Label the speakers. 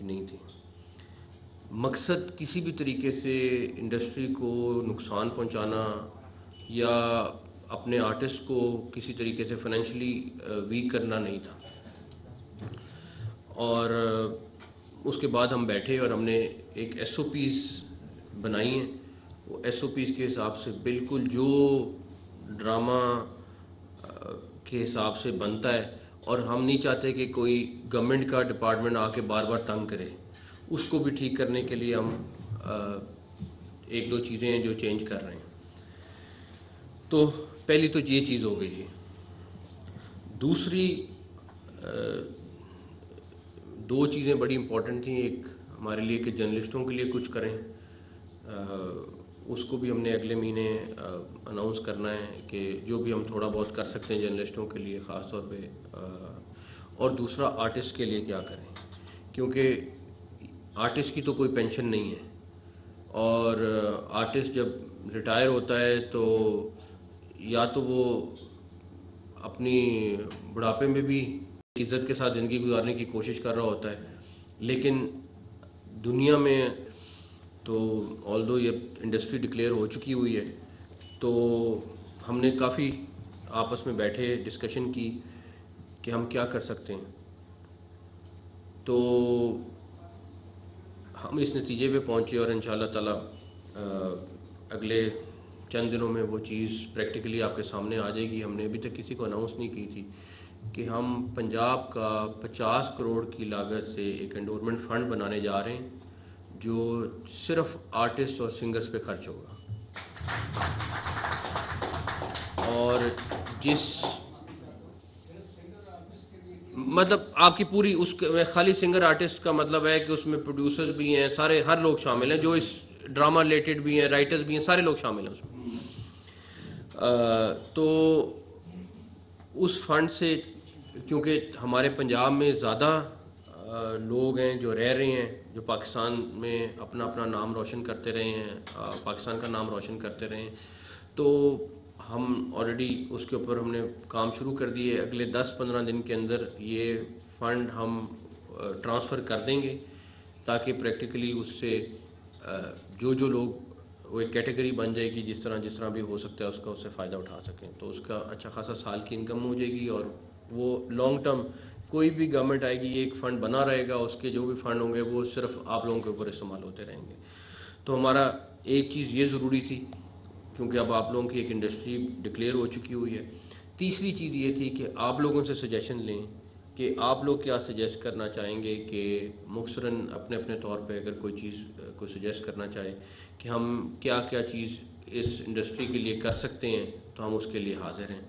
Speaker 1: की नहीं थी। मकसद किसी भी तरीके से इंडस्ट्री को नुकसान पहुंचाना या अपने आर्टिस्ट को किसी तरीके से फाइनेंशियली वीक करना नहीं था। और उसके बाद हम बैठे और हमने एक एसओपीज़ बनाई हैं। वो एसओपीज़ के हिसाब से बिल्कुल जो ड्रामा के हिसाब से बनता है, और हम नहीं चाहते कि कोई गवर्नमेंट का डिपार्टमेंट आके बार बार तंग करे। उसको भी ठीक करने के लिए हम एक दो चीज़ें हैं जो चेंज कर रहे हैं। तो पहली तो ये चीज़ हो गई जी। दूसरी दो चीज़ें बड़ी इम्पोर्टेंट थी। एक हमारे लिए कि जर्नलिस्टों के लिए कुछ करें, उसको भी हमने अगले महीने अनाउंस करना है कि जो भी हम थोड़ा बहुत कर सकते हैं जर्नलिस्टों के लिए ख़ास तौर पे। और दूसरा आर्टिस्ट के लिए क्या करें, क्योंकि आर्टिस्ट की तो कोई पेंशन नहीं है, और आर्टिस्ट जब रिटायर होता है तो या तो वो अपनी बुढ़ापे में भी इज़्ज़त के साथ ज़िंदगी गुजारने की कोशिश कर रहा होता है, लेकिन दुनिया में तो ऑल्दो ये इंडस्ट्री डिक्लेयर हो चुकी हुई है, तो हमने काफ़ी आपस में बैठे डिस्कशन की कि हम क्या कर सकते हैं। तो हम इस नतीजे पे पहुँचे और इंशाल्लाह ताला अगले चंद दिनों में वो चीज़ प्रैक्टिकली आपके सामने आ जाएगी। हमने अभी तक किसी को अनाउंस नहीं की थी कि हम पंजाब का 50 करोड़ की लागत से एक एंडोर्समेंट फ़ंड बनाने जा रहे हैं जो सिर्फ आर्टिस्ट और सिंगर्स पे खर्च होगा। और जिस मतलब आपकी पूरी उस खाली सिंगर आर्टिस्ट का मतलब है कि उसमें प्रोड्यूसर्स भी हैं, सारे हर लोग शामिल हैं, जो इस ड्रामा रिलेटेड भी हैं, राइटर्स भी हैं, सारे लोग शामिल हैं उसमें। तो उस फंड से, क्योंकि हमारे पंजाब में ज़्यादा लोग हैं जो रह रहे हैं, जो पाकिस्तान में अपना अपना नाम रोशन करते रहे हैं, पाकिस्तान का नाम रोशन करते रहे हैं, तो हम ऑलरेडी उसके ऊपर हमने काम शुरू कर दिए। अगले 10-15 दिन के अंदर ये फ़ंड हम ट्रांसफ़र कर देंगे ताकि प्रैक्टिकली उससे जो जो लोग, वो एक कैटेगरी बन जाएगी जिस तरह भी हो सकता है उसका उससे फ़ायदा उठा सकें, तो उसका अच्छा खासा साल की इनकम हो जाएगी। और वो लॉन्ग टर्म कोई भी गवर्नमेंट आएगी एक फ़ंड बना रहेगा, उसके जो भी फ़ंड होंगे वो सिर्फ आप लोगों के ऊपर इस्तेमाल होते रहेंगे। तो हमारा एक चीज़ ये ज़रूरी थी क्योंकि अब आप लोगों की एक इंडस्ट्री डिक्लेयर हो चुकी हुई है। तीसरी चीज़ ये थी कि आप लोगों से सजेशन लें कि आप लोग क्या सजेस्ट करना चाहेंगे, कि मुख्तसरन अपने अपने तौर पे अगर कोई चीज़ को सजेस्ट करना चाहे कि हम क्या क्या चीज़ इस इंडस्ट्री के लिए कर सकते हैं, तो हम उसके लिए हाज़िर हैं।